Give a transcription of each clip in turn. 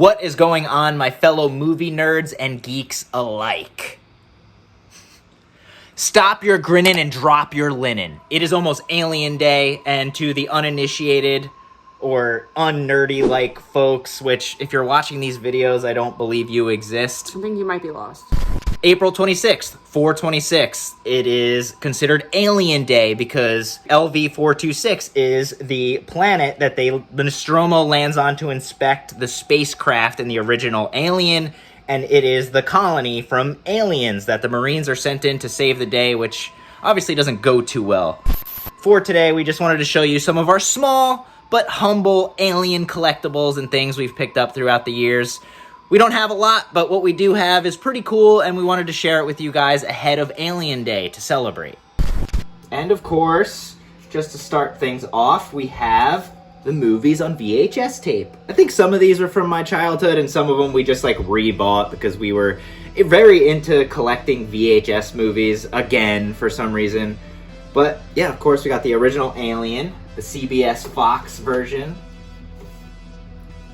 What is going on, my fellow movie nerds and geeks alike? Stop your grinning and drop your linen. It is almost Alien Day, and to the uninitiated or unnerdy-like folks, which, if you're watching these videos, I don't believe you exist. I think you might be lost. April 26th, 426. It is considered Alien Day because LV-426 is the planet that the Nostromo lands on to inspect the spacecraft in the original Alien, and it is the colony from Aliens that the Marines are sent in to save the day, which obviously doesn't go too well. For today, we just wanted to show you some of our small but humble Alien collectibles and things we've picked up throughout the years. We don't have a lot, but what we do have is pretty cool, and we wanted to share it with you guys ahead of Alien Day to celebrate. And of course, just to start things off, we have the movies on VHS tape. I think some of these were from my childhood, and some of them we just like rebought because we were very into collecting VHS movies again for some reason. But yeah, of course, we got the original Alien, the CBS Fox version.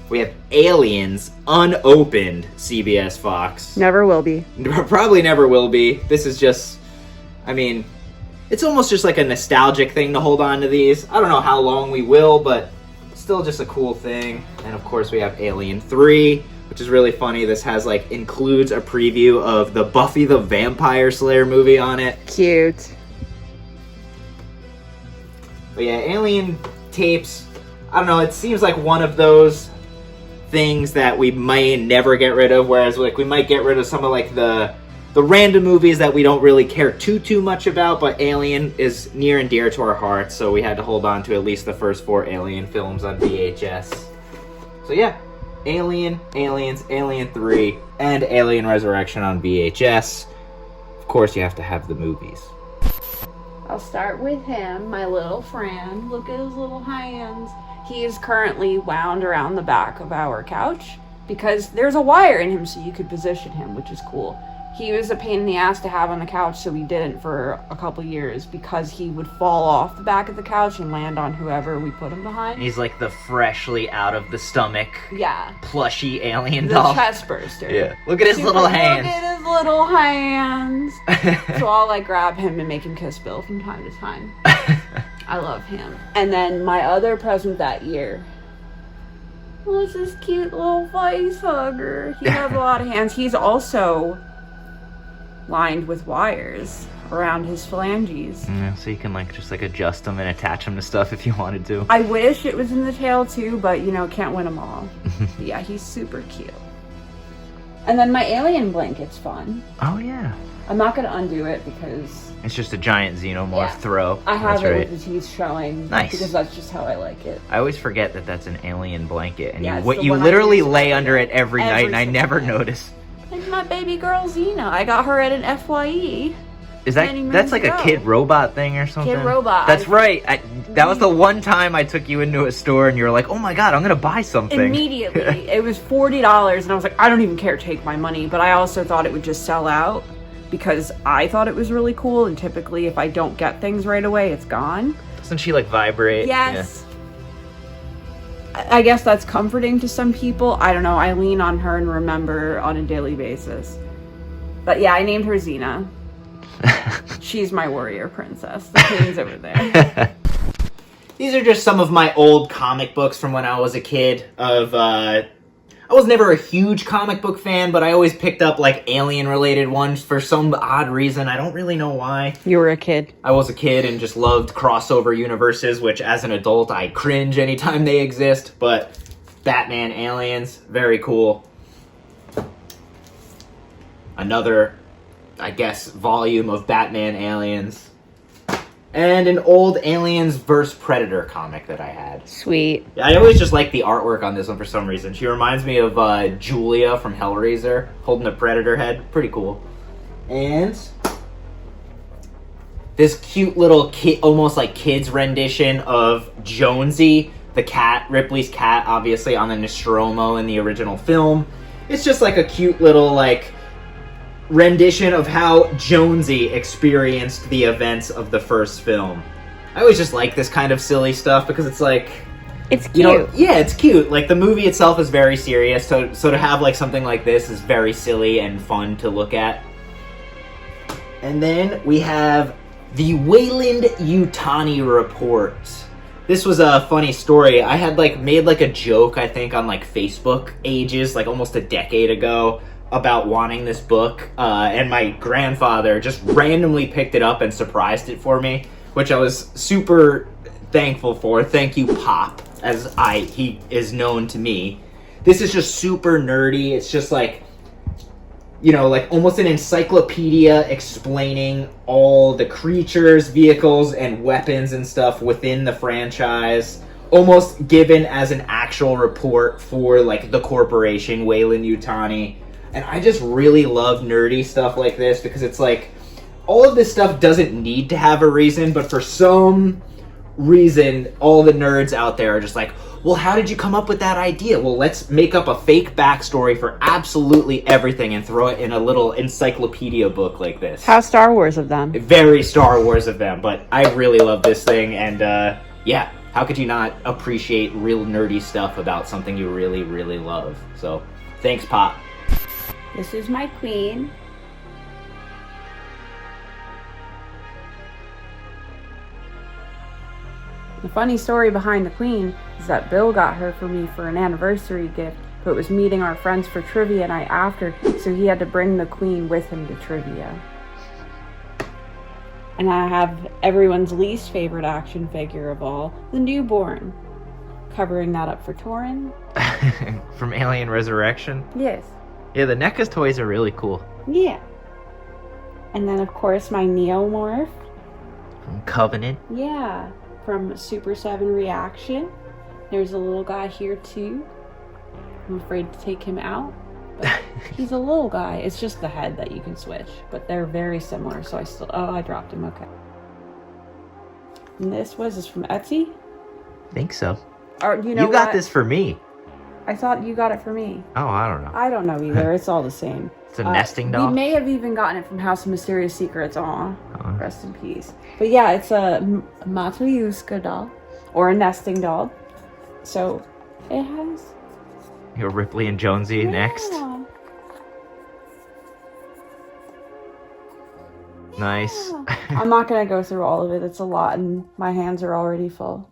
We have Aliens, unopened CBS Fox. Never will be. Probably never will be. This is just, I mean, it's almost just like a nostalgic thing to hold on to these. I don't know how long we will, but still just a cool thing. And of course we have Alien 3, which is really funny. This has includes a preview of the Buffy the Vampire Slayer movie on it. Cute. But yeah, Alien tapes, I don't know, it seems like one of those things that we may never get rid of, whereas we might get rid of some of the random movies that we don't really care too much about, but Alien is near and dear to our hearts, so we had to hold on to at least the first 4 Alien films on VHS. So yeah, Alien, Aliens, Alien 3, and Alien Resurrection on VHS. Of course you have to have the movies. I'll start with him, my little friend. Look at his little hands. He is currently wound around the back of our couch because there's a wire in him so you could position him, which is cool. He was a pain in the ass to have on the couch, so we didn't for a couple years because he would fall off the back of the couch and land on whoever we put him behind. He's like the freshly out of the stomach, plushy alien doll. The Chestburster. Yeah. Look at his little hands. Look at his little hands. So I'll grab him and make him kiss Bill from time to time. I love him. And then my other present that year was this cute little Facehugger. He has a lot of hands. He's also lined with wires around his phalanges. Yeah, so you can just adjust them and attach them to stuff if you wanted to. I wish it was in the tail too, but can't win them all. Yeah, he's super cute. And then my alien blanket's fun. Oh yeah. I'm not gonna undo it because it's just a giant Xenomorph throw. I have it with the teeth showing. Nice. Because that's just how I like it. I always forget that that's an alien blanket, and you literally lay under it every night, and I never notice. Like my baby girl Xena, I got her at an FYE. Is that's like a kid robot thing or something? Kid robot. That's right. That was the one time I took you into a store and you were like, "Oh my god, I'm gonna buy something." Immediately, it was $40, and I was like, "I don't even care, take my money." But I also thought it would just sell out because I thought it was really cool. And typically, if I don't get things right away, it's gone. Doesn't she vibrate? Yes. Yeah. I guess that's comforting to some people. I don't know. I lean on her and remember on a daily basis. But yeah, I named her Xena. She's my warrior princess. The queen's over there. These are just some of my old comic books from when I was a kid. I was never a huge comic book fan, but I always picked up alien-related ones for some odd reason. I don't really know why. You were a kid. I was a kid and just loved crossover universes, which as an adult I cringe anytime they exist. But Batman Aliens, very cool. Another, I guess, volume of Batman Aliens. And an old Aliens vs. Predator comic that I had. Sweet. I always just like the artwork on this one for some reason. She reminds me of Julia from Hellraiser, holding a predator head. Pretty cool. And this cute little almost kids rendition of Jonesy, the cat, Ripley's cat, obviously on the Nostromo in the original film. It's just a cute little rendition of how Jonesy experienced the events of the first film. I always just like this kind of silly stuff because it's It's cute. You know, yeah, it's cute. Like, the movie itself is very serious, so to have, like, something like this is very silly and fun to look at. And then we have the Weyland-Yutani Report. This was a funny story. I had, like, made, like, a joke, I think, on, like, Facebook ages, like, almost a decade ago, about wanting this book, and my grandfather just randomly picked it up and surprised it for me, which I was super thankful for. Thank you, Pop, as he is known to me. This is just super nerdy. It's just like, you know, like almost an encyclopedia explaining all the creatures, vehicles, and weapons and stuff within the franchise, almost given as an actual report for, like, the corporation, Weyland-Yutani. And I just really love nerdy stuff like this because it's like, all of this stuff doesn't need to have a reason, but for some reason, all the nerds out there are just like, well, how did you come up with that idea? Well, let's make up a fake backstory for absolutely everything and throw it in a little encyclopedia book like this. How Star Wars of them. Very Star Wars of them, but I really love this thing, and yeah, how could you not appreciate real nerdy stuff about something you really, really love? So, thanks, Pop. This is my queen. The funny story behind the queen is that Bill got her for me for an anniversary gift, but was meeting our friends for trivia night after, so he had to bring the queen with him to trivia. And I have everyone's least favorite action figure of all, the newborn. Covering that up for Torin. From Alien Resurrection? Yes. Yeah, the Neca's toys are really cool. Yeah. And then, of course, my Xenomorph. From Covenant. Yeah. From Super 7 Reaction. There's a little guy here, too. I'm afraid to take him out. But he's a little guy. It's just the head that you can switch. But they're very similar, so I still... Oh, I dropped him. Okay. And this is from Etsy? I think so. Or, you know, you got this for me. I thought you got it for me. Oh, I don't know. I don't know either. It's all the same. It's a nesting doll? We may have even gotten it from House of Mysterious Secrets. Rest in peace. But yeah, it's a Matryoshka doll. Or a nesting doll. So, it has... Your Ripley and Jonesy next. Nice. I'm not going to go through all of it. It's a lot, and my hands are already full.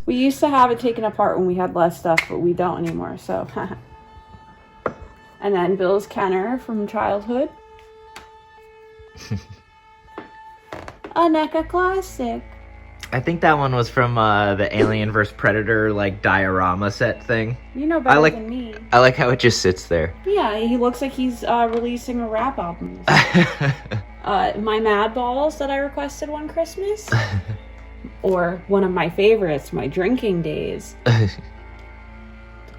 We used to have it taken apart when we had less stuff, but we don't anymore, so. And then Bill's Kenner from childhood. A Neca classic. I think that one was from the Alien vs. Predator, like, diorama set thing. You know better than me. I like how it just sits there. Yeah, he looks like he's releasing a rap album. My Mad Balls that I requested one Christmas. Or one of my favorites, my drinking days. The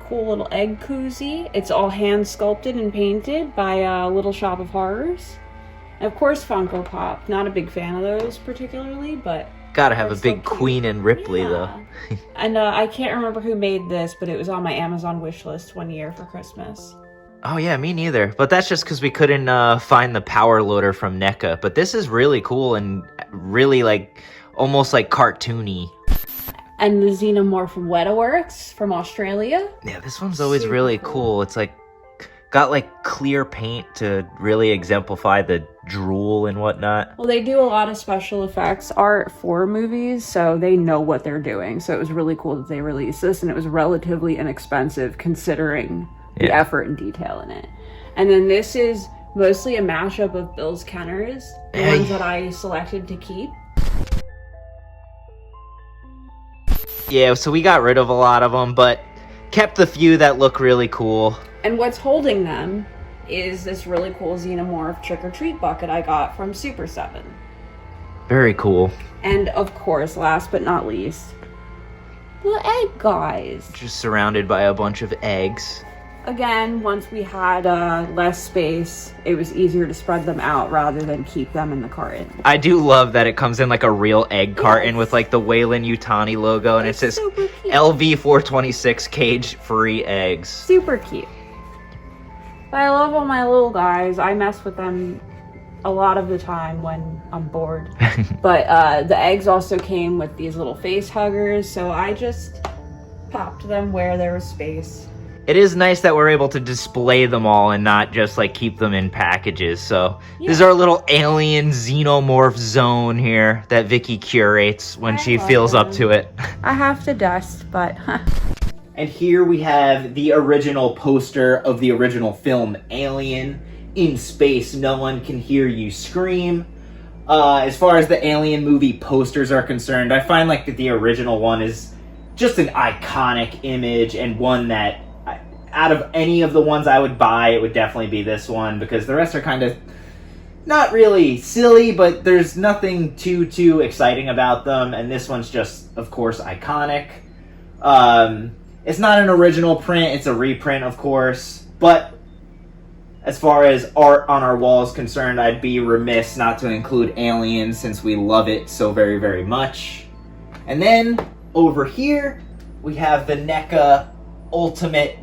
cool little egg koozie. It's all hand sculpted and painted by Little Shop of Horrors. And of course, Funko Pop. Not a big fan of those particularly, but... Gotta have a big Queen and Ripley, though. And I can't remember who made this, but it was on my Amazon wish list one year for Christmas. Oh, yeah, me neither. But that's just because we couldn't find the power loader from Neca. But this is really cool and really, like... almost like cartoony. And the Xenomorph from Wetaworks from Australia. Yeah, this one's always really cool. It's like got like clear paint to really exemplify the drool and whatnot. Well, they do a lot of special effects art for movies, so they know what they're doing. So it was really cool that they released this, and it was relatively inexpensive considering the effort and detail in it. And then this is mostly a mashup of Bill's Kenners, the ones that I selected to keep. Yeah, so we got rid of a lot of them, but kept the few that look really cool. And what's holding them is this really cool Xenomorph trick-or-treat bucket I got from Super 7. Very cool. And, of course, last but not least, the egg guys. Just surrounded by a bunch of eggs. Again, once we had less space, it was easier to spread them out rather than keep them in the carton. I do love that it comes in like a real egg carton with like the Weyland-Yutani logo, and it says LV426 cage-free eggs. Super cute. But I love all my little guys. I mess with them a lot of the time when I'm bored. But the eggs also came with these little face huggers, so I just popped them where there was space. It is nice that we're able to display them all and not just like keep them in packages. So this is our little alien xenomorph zone here that Vicky curates when she feels up to it. I have to dust, but... And here we have the original poster of the original film, Alien. In space, no one can hear you scream. As far as the Alien movie posters are concerned, I find like that the original one is just an iconic image, and one that, out of any of the ones I would buy, it would definitely be this one, because the rest are kind of not really silly, but there's nothing too exciting about them, and this one's just, of course, iconic. It's not an original print, it's a reprint, of course, but as far as art on our wall is concerned, I'd be remiss not to include Alien, since we love it so very, very much. And then, over here, we have the Neca Ultimate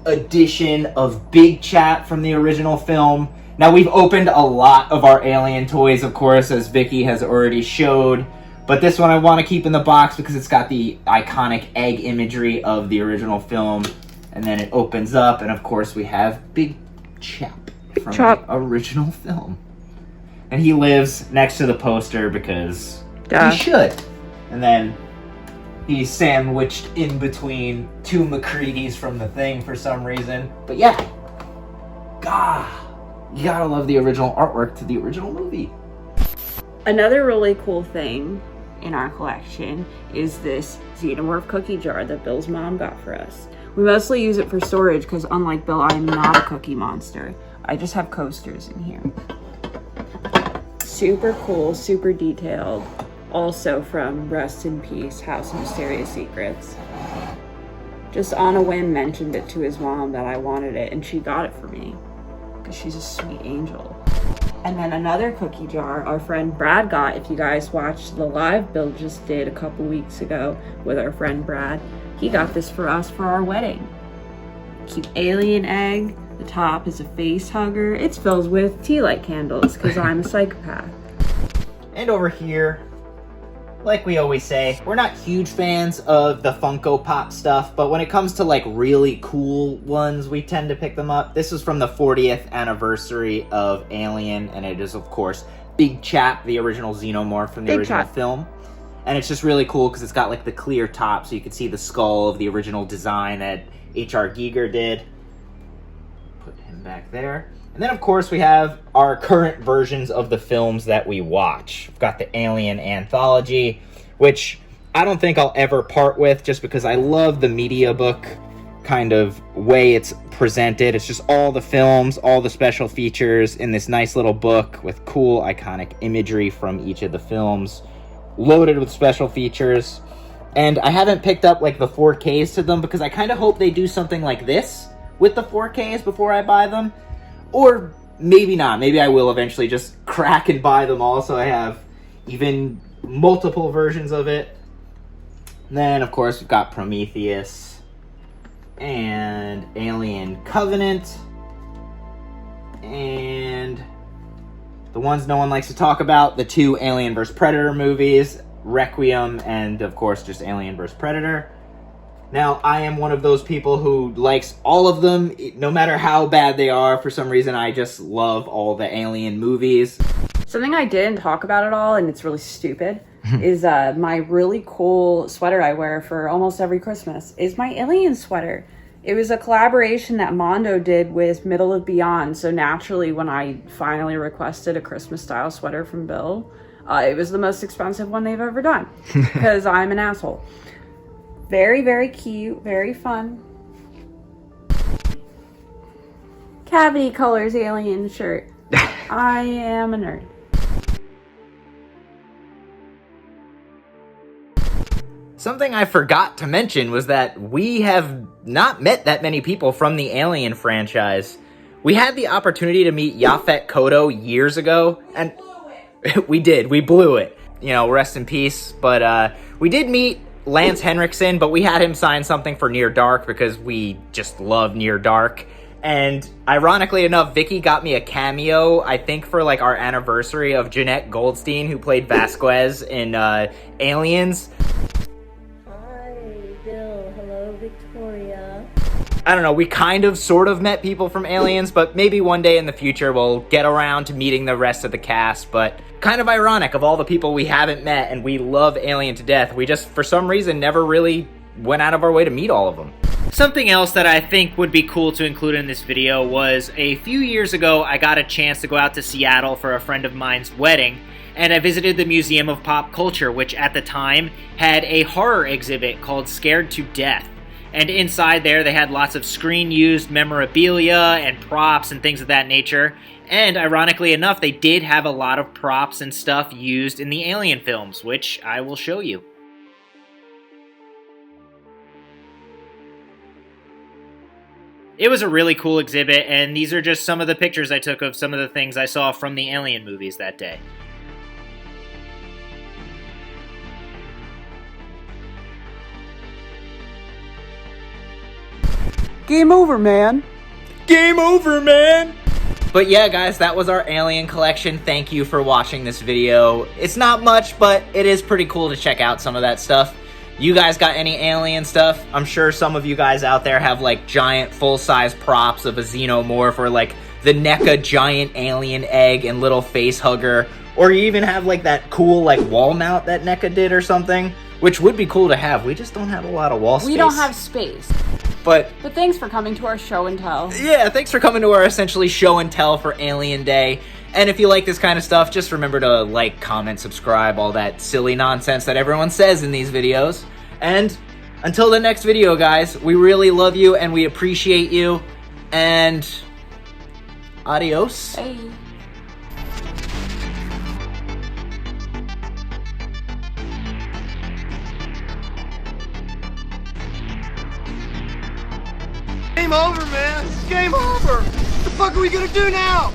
Edition of Big Chat from the original film. Now, we've opened a lot of our Alien toys, of course, as Vicky has already showed. But this one I want to keep in the box because it's got the iconic egg imagery of the original film. And then it opens up, and of course we have Big Chap from the original film. And he lives next to the poster because he should. And then he's sandwiched in between two McCreadys from The Thing for some reason. But yeah, you gotta love the original artwork to the original movie. Another really cool thing in our collection is this Xenomorph cookie jar that Bill's mom got for us. We mostly use it for storage because, unlike Bill, I'm not a cookie monster. I just have coasters in here. Super cool, super detailed. Also from Rest in Peace, House of Mysterious Secrets. Just on a whim mentioned it to his mom that I wanted it, and she got it for me because she's a sweet angel. And then another cookie jar our friend Brad got, if you guys watched the live Bill just did a couple weeks ago with our friend Brad. He got this for us for our wedding. Cute alien egg. The top is a face hugger. It's filled with tea light candles because I'm a psychopath. And over here, like we always say, we're not huge fans of the Funko Pop stuff, but when it comes to like really cool ones, we tend to pick them up. This is from the 40th anniversary of Alien, and it is, of course, Big Chap, the original Xenomorph from the original film. And it's just really cool because it's got like the clear top, so you can see the skull of the original design that H.R. Giger did. Put him back there. And then, of course, we have our current versions of the films that we watch. We've got the Alien Anthology, which I don't think I'll ever part with just because I love the media book kind of way it's presented. It's just all the films, all the special features in this nice little book with cool, iconic imagery from each of the films, loaded with special features. And I haven't picked up like the 4Ks to them because I kind of hope they do something like this with the 4Ks before I buy them. Or maybe not. Maybe I will eventually just crack and buy them all so I have even multiple versions of it. And then, of course, we've got Prometheus and Alien Covenant. And the ones no one likes to talk about, the two Alien vs. Predator movies, Requiem and, of course, just Alien vs. Predator. Now, I am one of those people who likes all of them, no matter how bad they are. For some reason, I just love all the Alien movies. Something I didn't talk about at all, and it's really stupid, is my really cool sweater I wear for almost every Christmas, is my Alien sweater. It was a collaboration that Mondo did with Middle of Beyond, so naturally, when I finally requested a Christmas-style sweater from Bill, it was the most expensive one they've ever done, because I'm an asshole. Very, very cute, very fun. Cavity Colors Alien shirt. I am a nerd. Something I forgot to mention was that we have not met that many people from the Alien franchise. We had the opportunity to meet Yaphet Kotto years ago, and we did. We blew it. You know, rest in peace. But we did meet Lance Henriksen, but we had him sign something for Near Dark because we just love Near Dark. And ironically enough, Vicky got me a cameo, I think for like our anniversary, of Jenette Goldstein, who played Vasquez in Aliens. Hi, Bill. Hello, Victoria. I don't know, we kind of sort of met people from Aliens, but maybe one day in the future we'll get around to meeting the rest of the cast. But kind of ironic, of all the people we haven't met and we love Alien to death, we just for some reason never really went out of our way to meet all of them. Something else that I think would be cool to include in this video was a few years ago I got a chance to go out to Seattle for a friend of mine's wedding, and I visited the Museum of Pop Culture, which at the time had a horror exhibit called Scared to Death. And inside there they had lots of screen-used memorabilia and props and things of that nature. And ironically enough, they did have a lot of props and stuff used in the Alien films, which I will show you. It was a really cool exhibit, and these are just some of the pictures I took of some of the things I saw from the Alien movies that day. Game over, man. Game over, man! But yeah, guys, that was our Alien collection. Thank you for watching this video. It's not much, but it is pretty cool to check out some of that stuff. You guys got any Alien stuff? I'm sure some of you guys out there have like giant full-size props of a Xenomorph, or like the Neca giant alien egg and little Facehugger, or you even have like that cool like wall mount that Neca did or something, which would be cool to have. We just don't have a lot of wall space. We don't have space. But thanks for coming to our show and tell. Yeah, thanks for coming to our essentially show and tell for Alien Day. And if you like this kind of stuff, just remember to like, comment, subscribe, all that silly nonsense that everyone says in these videos. And until the next video, guys, we really love you and we appreciate you. And adios. Bye. Game over, man. Game over. What the fuck are we gonna do now?